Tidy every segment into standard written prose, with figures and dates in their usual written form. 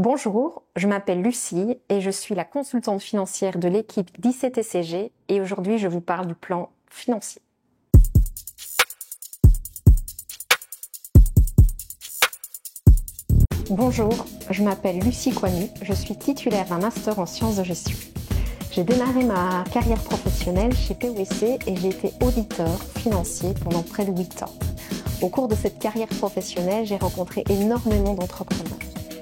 Bonjour, je m'appelle Lucie et je suis la consultante financière de l'équipe d'ICTCG et aujourd'hui je vous parle du plan financier. Bonjour, je m'appelle Lucie Coigny, je suis titulaire d'un master en sciences de gestion. J'ai démarré ma carrière professionnelle chez PwC et j'ai été auditeur financier pendant près de 8 ans. Au cours de cette carrière professionnelle, j'ai rencontré énormément d'entrepreneurs.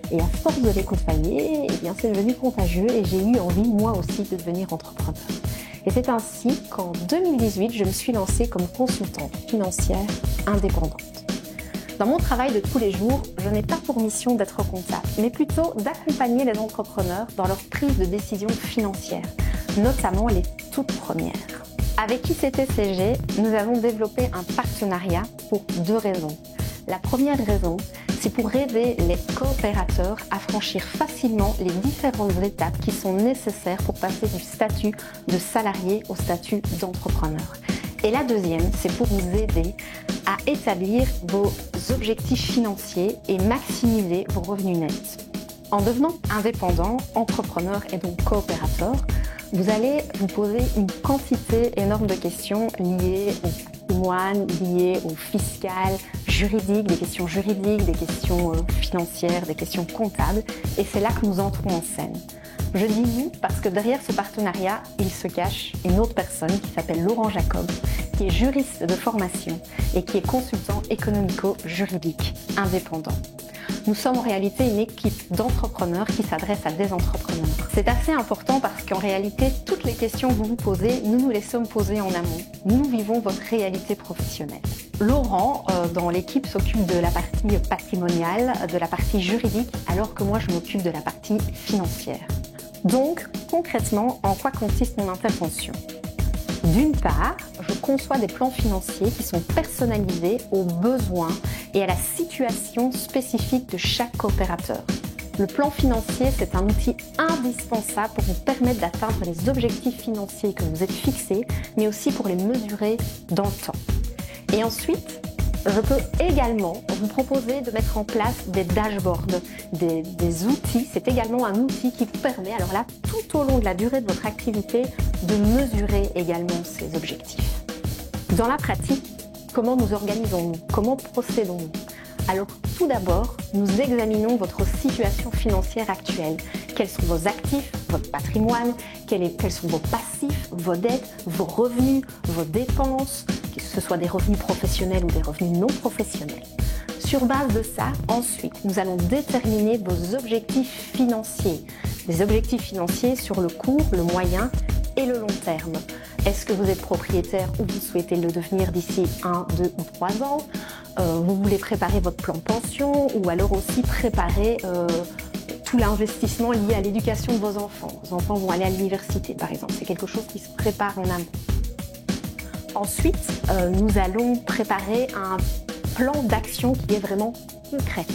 Et à force de les côtoyer, c'est devenu contagieux et j'ai eu envie, moi aussi, de devenir entrepreneur. Et c'est ainsi qu'en 2018, je me suis lancée comme consultante financière indépendante. Dans mon travail de tous les jours, je n'ai pas pour mission d'être comptable, mais plutôt d'accompagner les entrepreneurs dans leur prise de décision financière, notamment les toutes premières. Avec ICTCG, nous avons développé un partenariat pour 2 raisons. La première raison, c'est pour aider les coopérateurs à franchir facilement les différentes étapes qui sont nécessaires pour passer du statut de salarié au statut d'entrepreneur. Et la deuxième, c'est pour vous aider à établir vos objectifs financiers et maximiser vos revenus nets. En devenant indépendant, entrepreneur et donc coopérateur, vous allez vous poser une quantité énorme de questions liées au patrimoine, liées au fiscal, juridique, des questions juridiques, des questions financières, des questions comptables. Et c'est là que nous entrons en scène. Je dis nous parce que derrière ce partenariat, il se cache une autre personne qui s'appelle Laurent Jacob, qui est juriste de formation et qui est consultant économico-juridique indépendant. Nous sommes en réalité une équipe d'entrepreneurs qui s'adresse à des entrepreneurs. C'est assez important parce qu'en réalité, toutes les questions que vous vous posez, nous les sommes posées en amont. Nous vivons votre réalité professionnelle. Laurent, dans l'équipe, s'occupe de la partie patrimoniale, de la partie juridique, alors que moi, je m'occupe de la partie financière. Donc, concrètement, en quoi consiste mon intervention ? D'une part, je conçois des plans financiers qui sont personnalisés aux besoins et à la situation spécifique de chaque coopérateur. Le plan financier, c'est un outil indispensable pour vous permettre d'atteindre les objectifs financiers que vous êtes fixés, mais aussi pour les mesurer dans le temps. Et ensuite, je peux également vous proposer de mettre en place des dashboards, des outils. C'est également un outil qui vous permet, alors là, tout au long de la durée de votre activité, de mesurer également ces objectifs. Dans la pratique, comment nous organisons-nous ? Comment procédons-nous ? Alors, tout d'abord, nous examinons votre situation financière actuelle. Quels sont vos actifs, votre patrimoine, quels sont vos passifs, vos dettes, vos revenus, vos dépenses, que ce soit des revenus professionnels ou des revenus non professionnels. Sur base de ça, ensuite, nous allons déterminer vos objectifs financiers. Des objectifs financiers sur le court, le moyen et le long terme. Est-ce que vous êtes propriétaire ou vous souhaitez le devenir d'ici 1, 2 ou 3 ans ? Vous voulez préparer votre plan pension ou alors aussi préparer tout l'investissement lié à l'éducation de vos enfants. Vos enfants vont aller à l'université, par exemple. C'est quelque chose qui se prépare en amont. Ensuite, nous allons préparer un plan d'action qui est vraiment concret.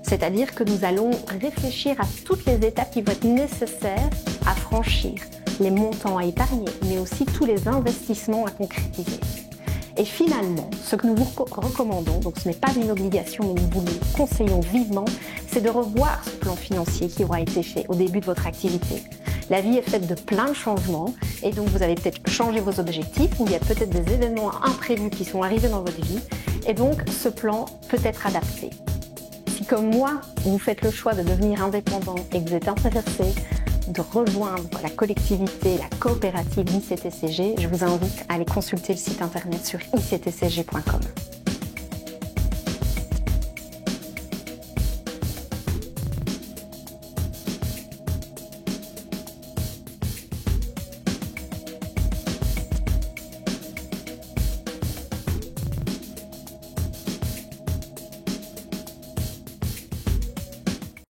C'est-à-dire que nous allons réfléchir à toutes les étapes qui vont être nécessaires à franchir, les montants à épargner, mais aussi tous les investissements à concrétiser. Et finalement, ce que nous vous recommandons, donc ce n'est pas une obligation, mais nous vous le conseillons vivement, c'est de revoir ce plan financier qui aura été fait au début de votre activité. La vie est faite de plein de changements et donc vous avez peut-être changé vos objectifs ou il y a peut-être des événements imprévus qui sont arrivés dans votre vie et donc ce plan peut être adapté. Si comme moi, vous faites le choix de devenir indépendant et que vous êtes intéressé de rejoindre la collectivité, la coopérative ICTCG, je vous invite à aller consulter le site internet sur ictcg.com.